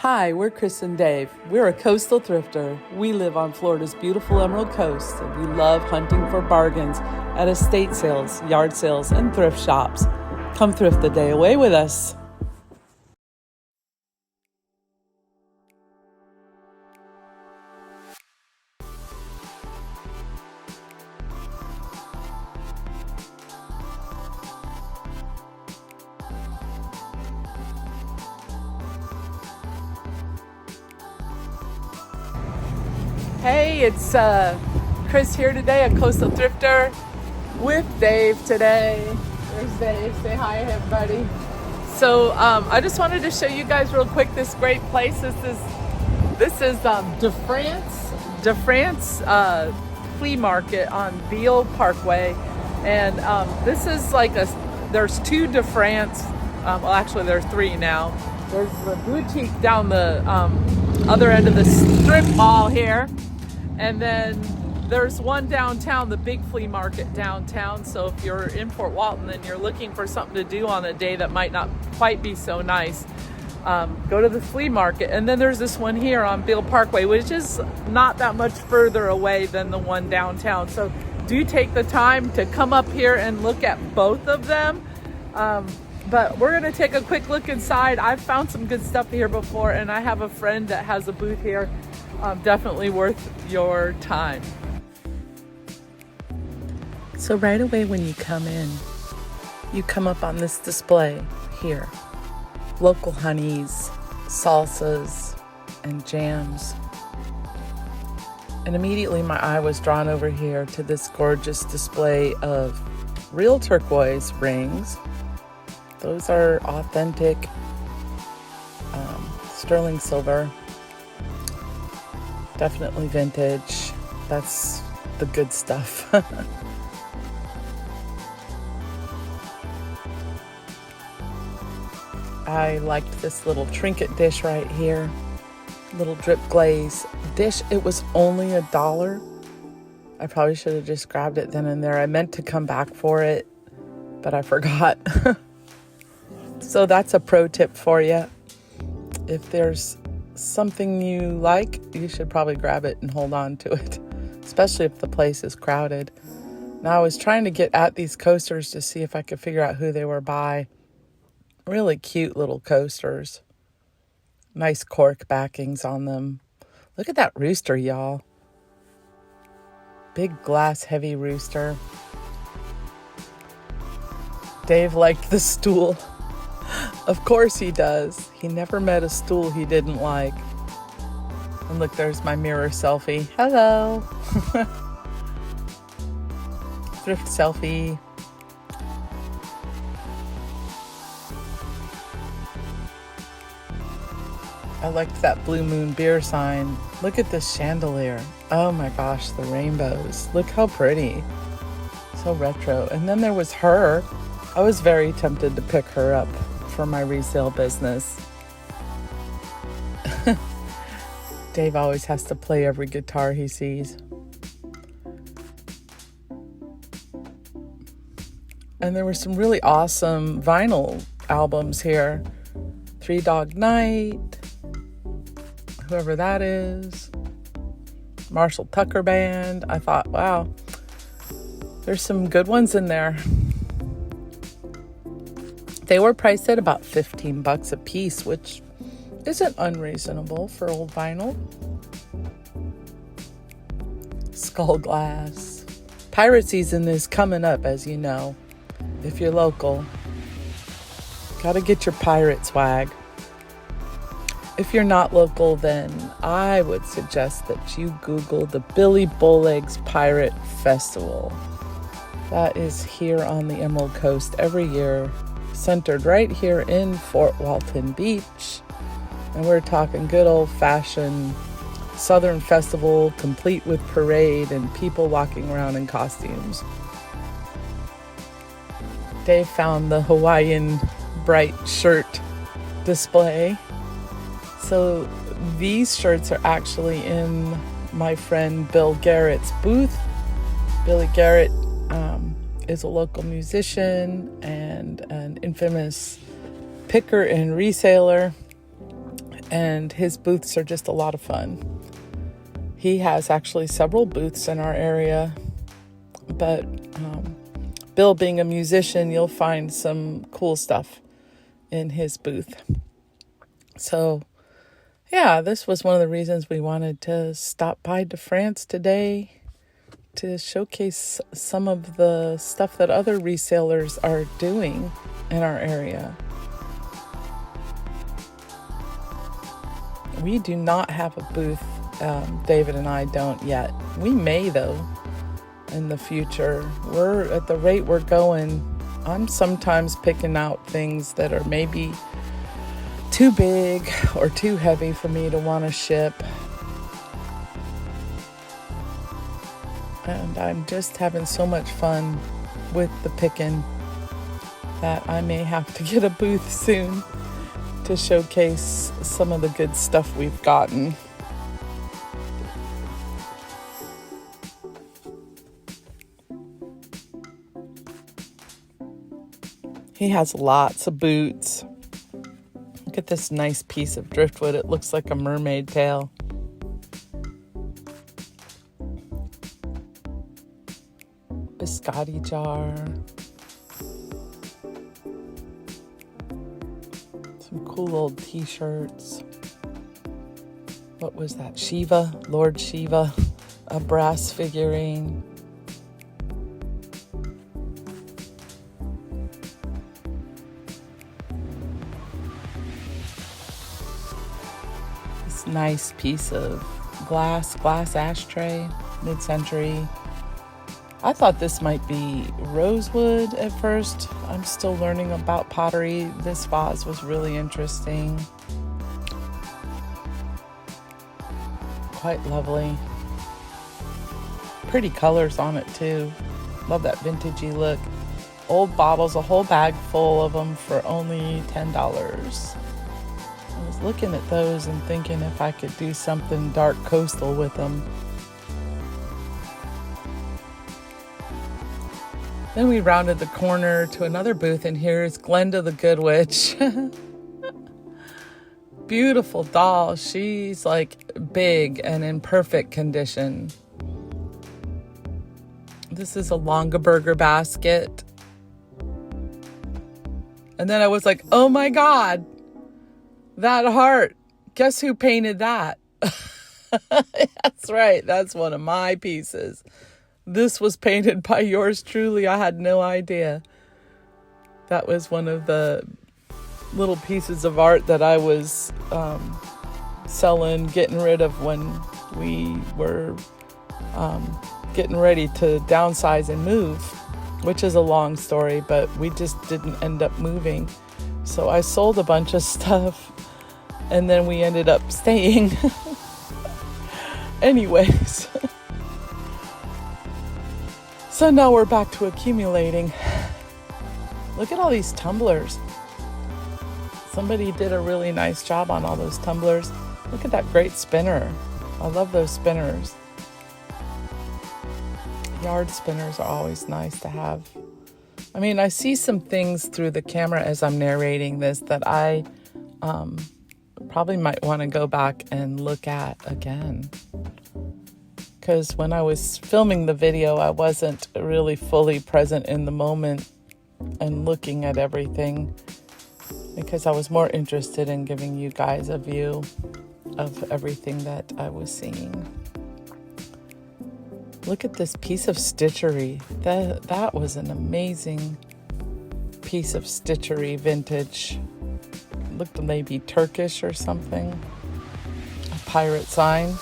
Hi, we're Chris and Dave. We're a coastal thrifter. We live on Florida's beautiful Emerald Coast, and we love hunting for bargains at estate sales, yard sales, and thrift shops. Come thrift the day away with us. Hey, it's Chris here today, a coastal thrifter with Dave today. There's Dave. Say hi, everybody. So I just wanted to show you guys real quick this great place. This is DeFrance flea market on Beal Parkway, and this is like there's two DeFrance. Well, actually, there's three now. There's the boutique down the other end of the strip mall here. And then there's one downtown, the big flea market downtown. So if you're in Fort Walton and you're looking for something to do on a day that might not quite be so nice, go to the flea market. And then there's this one here on Beal Parkway, which is not that much further away than the one downtown. So do take the time to come up here and look at both of them. But we're going to take a quick look inside. I've found some good stuff here before, and I have a friend that has a booth here. Definitely worth your time. So right away when you come in, you come up on this display here. Local honeys, salsas, and jams. And immediately my eye was drawn over here to this gorgeous display of real turquoise rings. Those are authentic sterling silver. Definitely vintage. That's the good stuff. I liked this little trinket dish right here. Little drip glaze dish. It was only $1. I probably should have just grabbed it then and there. I meant to come back for it, but I forgot. So that's a pro tip for you. If there's something you like, you should probably grab it and hold on to it, especially if the place is crowded. Now, I was trying to get at these coasters to see if I could figure out who they were by. Really cute little coasters. Nice cork backings on them. Look at that rooster, y'all. Big glass heavy rooster. Dave liked the stool. Of course he does. He never met a stool he didn't like. And look, there's my mirror selfie. Hello. Thrift selfie. I liked that Blue Moon beer sign. Look at this chandelier. Oh my gosh, the rainbows. Look how pretty. So retro. And then there was her. I was very tempted to pick her up for my resale business. Dave always has to play every guitar he sees. And there were some really awesome vinyl albums here. Three Dog Night, whoever that is, Marshall Tucker Band. I thought, wow, there's some good ones in there. They were priced at about $15 a piece, which isn't unreasonable for old vinyl. Skull glass. Pirate season is coming up, as you know, if you're local. Gotta get your pirate swag. If you're not local, then I would suggest that you Google the Billy Bowlegs Pirate Festival. That is here on the Emerald Coast every year, centered right here in Fort Walton Beach. And we're talking good old-fashioned Southern festival, complete with parade and people walking around in costumes. Dave found the Hawaiian bright shirt display. So these shirts are actually in my friend Bill Garrett's booth. Billy Garrett is a local musician and an infamous picker and reseller. and his booths are just a lot of fun. He has actually several booths in our area, but Bill being a musician, you'll find some cool stuff in his booth. So yeah, this was one of the reasons we wanted to stop by DeFrance today to showcase some of the stuff that other resellers are doing in our area. We do not have a booth. David and I don't yet. We may, though, in the future. We're at the rate we're going, I'm sometimes picking out things that are maybe too big or too heavy for me to want to ship. And I'm just having so much fun with the picking that I may have to get a booth soon to showcase some of the good stuff we've gotten. He has lots of boots. Look at this nice piece of driftwood. It looks like a mermaid tail. Biscotti jar. Some cool old t-shirts. What was that? Shiva, Lord Shiva, a brass figurine. Nice piece of glass ashtray, mid-century. I thought this might be rosewood at first. I'm still learning about pottery. This vase was really interesting. Quite lovely. Pretty colors on it too. Love that vintagey look. Old bottles, a whole bag full of them for only $10. I was looking at those and thinking if I could do something dark coastal with them. Then we rounded the corner to another booth, and here's Glenda the Good Witch. Beautiful doll. She's like big and in perfect condition. This is a Longaberger basket. And then I was like, oh my God. That heart, guess who painted that? That's right, that's one of my pieces. This was painted by yours truly. I had no idea. That was one of the little pieces of art that I was selling, getting rid of when we were getting ready to downsize and move, which is a long story, but we just didn't end up moving. So I sold a bunch of stuff. And then we ended up staying. Anyways. So now we're back to accumulating. Look at all these tumblers. Somebody did a really nice job on all those tumblers. Look at that great spinner. I love those spinners. Yard spinners are always nice to have. I mean, I see some things through the camera as I'm narrating this that I probably might want to go back and look at again. Because when I was filming the video, I wasn't really fully present in the moment and looking at everything, because I was more interested in giving you guys a view of everything that I was seeing. Look at this piece of stitchery. That was an amazing piece of stitchery, vintage. Looked maybe Turkish or something. A pirate sign.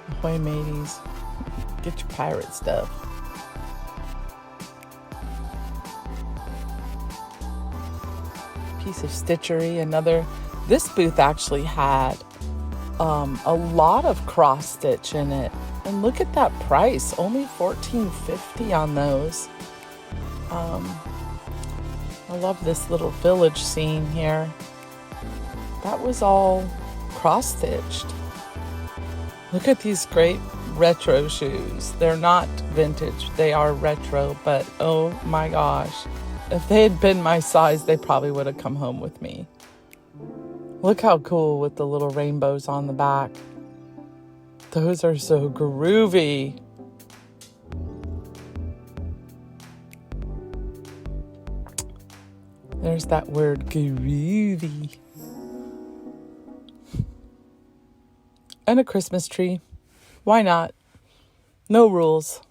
Ahoy mateys. Get your pirate stuff. Piece of stitchery. Another. This booth actually had a lot of cross stitch in it. And look at that price. Only $14.50 on those. I love this little village scene here. That was all cross-stitched. Look at these great retro shoes. They're not vintage, they are retro, but oh my gosh. If they had been my size, they probably would have come home with me. Look how cool with the little rainbows on the back. Those are so groovy. There's that word, groovy. And a Christmas tree. Why not? No rules.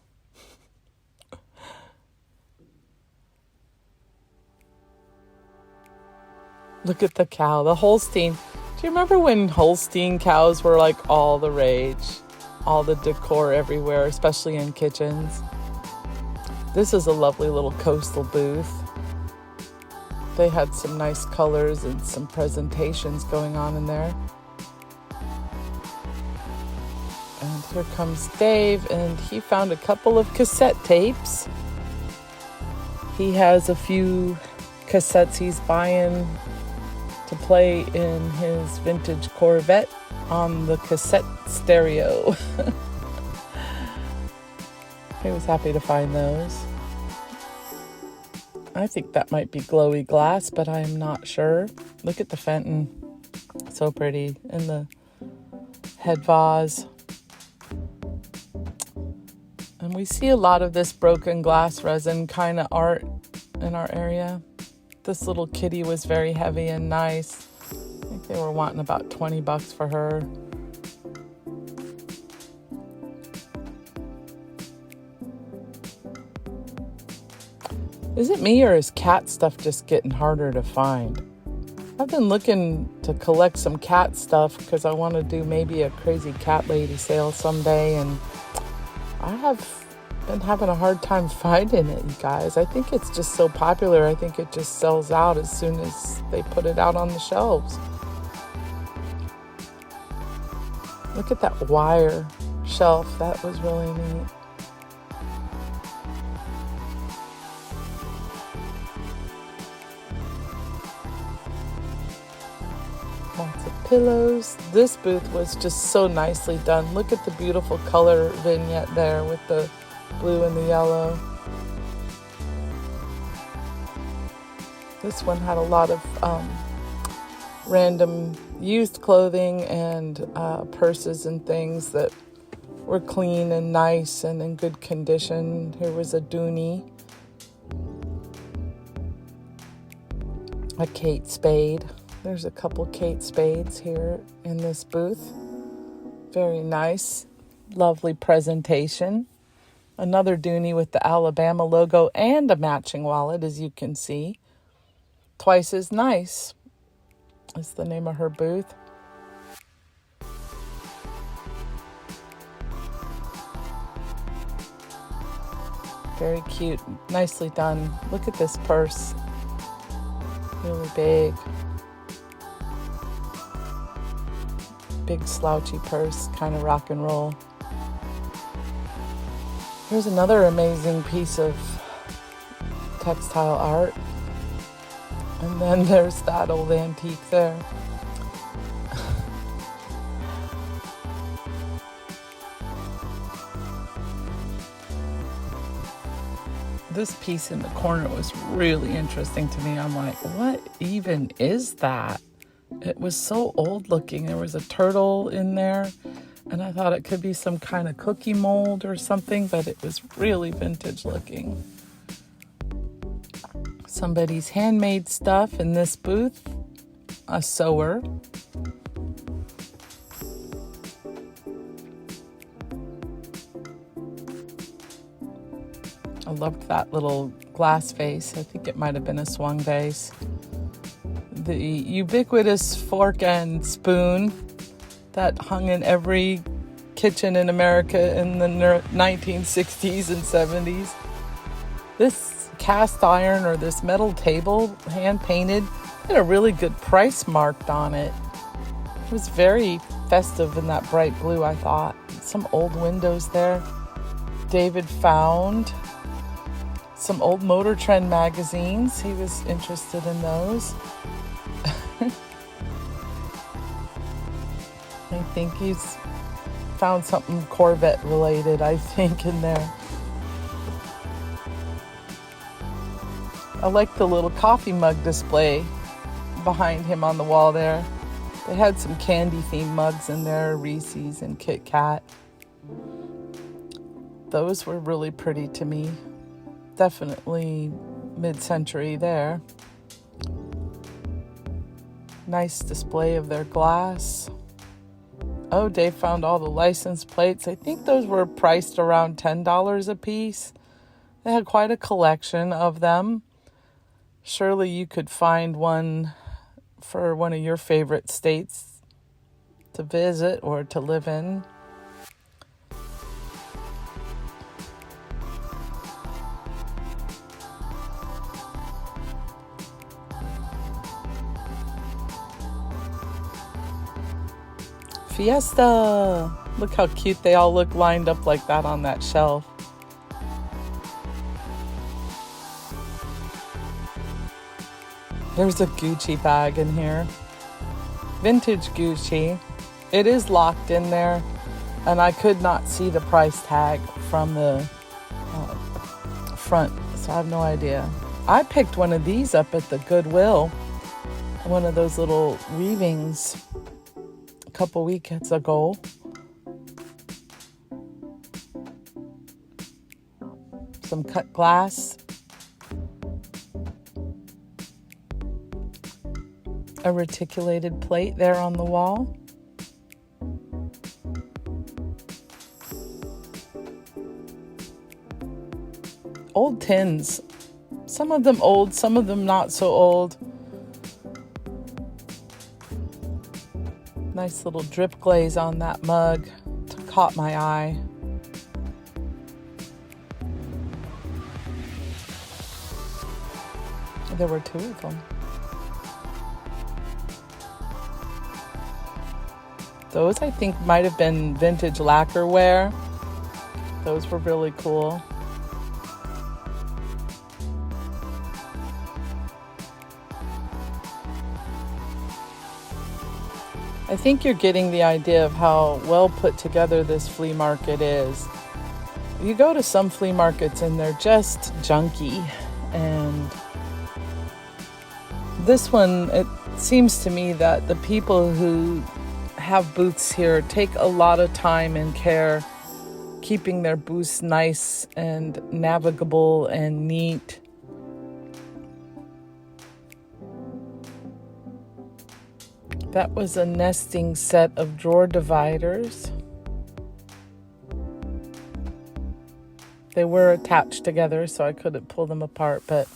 Look at the cow, the Holstein. Do you remember when Holstein cows were like all the rage? All the decor everywhere, especially in kitchens. This is a lovely little coastal booth. They had some nice colors and some presentations going on in there. And here comes Dave, and he found a couple of cassette tapes. He has a few cassettes he's buying to play in his vintage Corvette on the cassette stereo. He was happy to find those. I think that might be glowy glass, but I'm not sure. Look at the Fenton. So pretty. And the head vase. And we see a lot of this broken glass resin kind of art in our area. This little kitty was very heavy and nice. I think they were wanting about $20 for her. Is it me, or is cat stuff just getting harder to find? I've been looking to collect some cat stuff because I want to do maybe a crazy cat lady sale someday, and I have been having a hard time finding it, you guys. I think it's just so popular. I think it just sells out as soon as they put it out on the shelves. Look at that wire shelf. That was really neat. Lots of pillows. This booth was just so nicely done. Look at the beautiful color vignette there with the blue and the yellow. This one had a lot of random used clothing and purses and things that were clean and nice and in good condition. Here was a Dooney, a Kate Spade. There's a couple Kate Spades here in this booth. Very nice, lovely presentation. Another Dooney with the Alabama logo and a matching wallet, as you can see. Twice as nice is the name of her booth. Very cute, nicely done. Look at this purse. Really big. Big slouchy purse, kind of rock and roll. Here's another amazing piece of textile art. And then there's that old antique there. This piece in the corner was really interesting to me. I'm like, what even is that? It was so old looking. There was a turtle in there, and I thought it could be some kind of cookie mold or something, but it was really vintage looking. Somebody's handmade stuff in this booth. A sewer. I loved that little glass vase. I think it might have been a swung vase. The ubiquitous fork and spoon that hung in every kitchen in America in the 1960s and 70s. This cast iron, or this metal table, hand painted, had a really good price marked on it. It was very festive in that bright blue, I thought. Some old windows there. David found some old Motor Trend magazines. He was interested in those. I think he's found something Corvette related, I think, in there. I like the little coffee mug display behind him on the wall there. They had some candy-themed mugs in there, Reese's and Kit Kat. Those were really pretty to me. Definitely mid-century there. Nice display of their glass. Oh, Dave found all the license plates. I think those were priced around $10 a piece. They had quite a collection of them. Surely you could find one for one of your favorite states to visit or to live in. Fiesta! Look how cute they all look lined up like that on that shelf. There's a Gucci bag in here. Vintage Gucci. It is locked in there, and I could not see the price tag from the front, so I have no idea. I picked one of these up at the Goodwill, one of those little weavings, a couple weekends ago. Some cut glass. A reticulated plate there on the wall. Old tins. Some of them old, some of them not so old. Nice little drip glaze on that mug. Caught my eye. There were two of them. Those, I think, might have been vintage lacquerware. Those were really cool. I think you're getting the idea of how well put together this flea market is. You go to some flea markets and they're just junky, and this one, it seems to me that the people who have booths here take a lot of time and care keeping their booths nice and navigable and neat. That was a nesting set of drawer dividers. They were attached together, so I couldn't pull them apart, but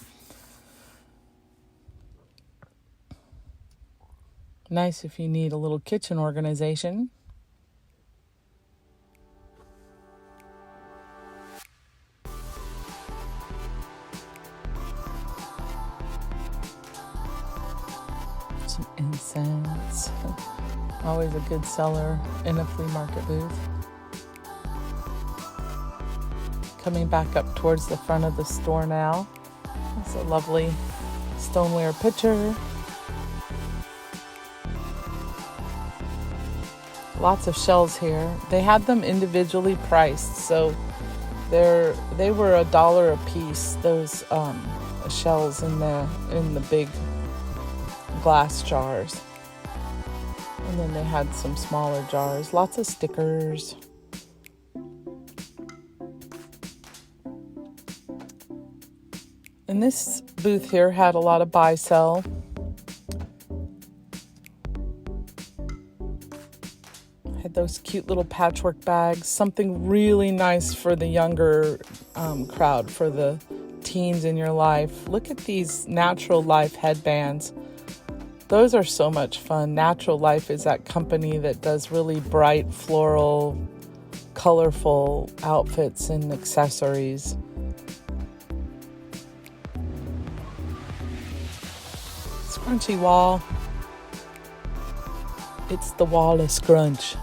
nice if you need a little kitchen organization. Some incense. Always a good seller in a flea market booth. Coming back up towards the front of the store now. It's a lovely stoneware pitcher. Lots of shells here. They had them individually priced, so they were $1 a piece. Those shells in the big glass jars, and then they had some smaller jars. Lots of stickers. And this booth here had a lot of buy sell. Those cute little patchwork bags, something really nice for the younger crowd, for the teens in your life. Look at these Natural Life headbands. Those are so much fun. Natural Life is that company that does really bright, floral, colorful outfits and accessories. Scrunchy wall. It's the wall of scrunch.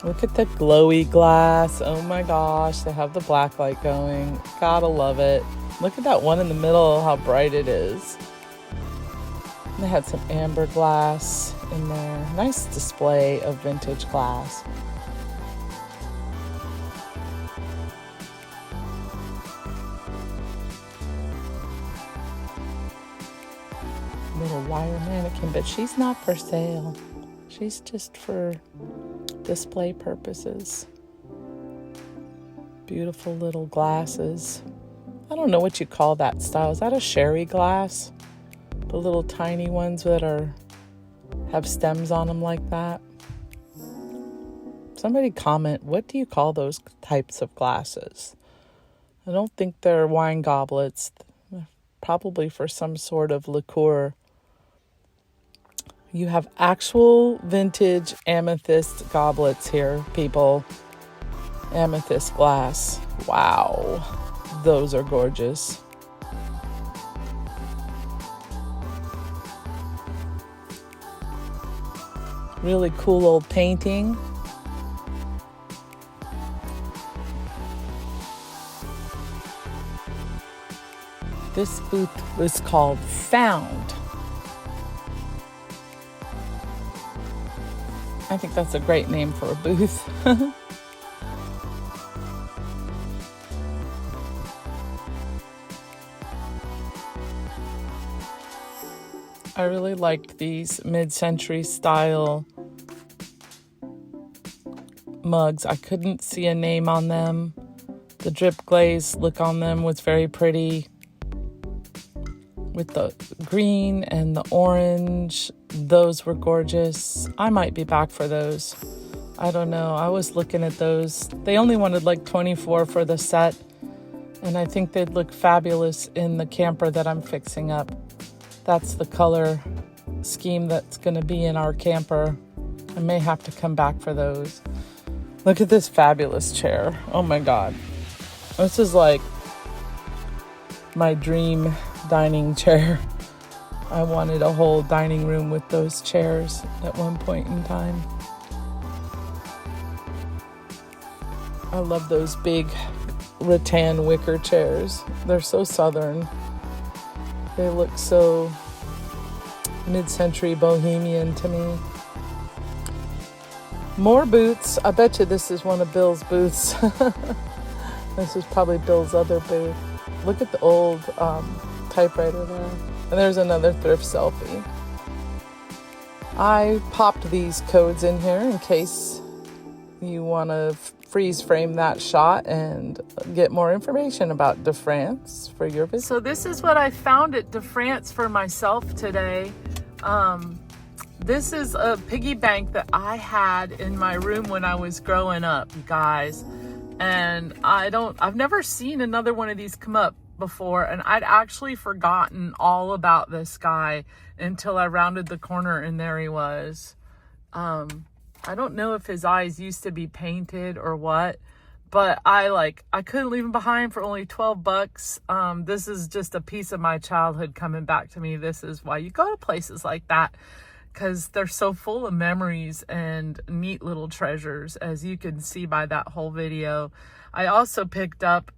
Look at the glowy glass. Oh my gosh, they have the black light going. Gotta love it. Look at that one in the middle, how bright it is. They had some amber glass in there. Nice display of vintage glass. little wire mannequin, but she's not for sale. She's just for display purposes. Beautiful little glasses. I don't know what you call that style. Is that a sherry glass? The little tiny ones that have stems on them like that. Somebody comment, what do you call those types of glasses? I don't think they're wine goblets. They're probably for some sort of liqueur. You have actual vintage amethyst goblets here, people. Amethyst glass. Wow. Those are gorgeous. Really cool old painting. This booth was called Found. I think that's a great name for a booth. I really liked these mid-century style mugs. I couldn't see a name on them. The drip glaze look on them was very pretty. With the green and the orange, those were gorgeous. I might be back for those. I don't know. I was looking at those. They only wanted like 24 for the set. And I think they'd look fabulous in the camper that I'm fixing up. That's the color scheme that's going to be in our camper. I may have to come back for those. Look at this fabulous chair. Oh my God. This is like my dream dining chair. I wanted a whole dining room with those chairs at one point in time. I love those big rattan wicker chairs. They're so southern. They look so mid-century bohemian to me. More booths. I bet you this is one of Bill's booths. This is probably Bill's other booth. Look at the old typewriter there. And there's another thrift selfie. I popped these codes in here in case you want to freeze frame that shot and get more information about DeFrance for your visit. So this is what I found at DeFrance for myself today. This is a piggy bank that I had in my room when I was growing up, you guys. And I've never seen another one of these come up before, and I'd actually forgotten all about this guy until I rounded the corner and there he was. I don't know if his eyes used to be painted or what, but I couldn't leave him behind for only 12 bucks. This is just a piece of my childhood coming back to me. This is why you go to places like that, because they're so full of memories and neat little treasures, as you can see by that whole video. I also picked up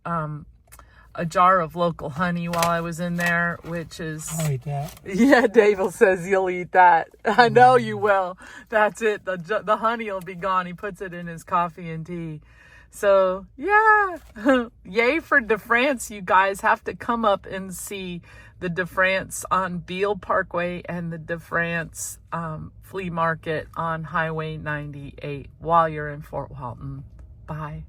a jar of local honey while I was in there, which is... I'll eat that. Yeah, Dave says you'll eat that. I know you will. That's it. The honey will be gone. He puts it in his coffee and tea. So, yeah. Yay for DeFrance. You guys have to come up and see the DeFrance on Beal Parkway and the DeFrance flea market on Highway 98 while you're in Fort Walton. Bye.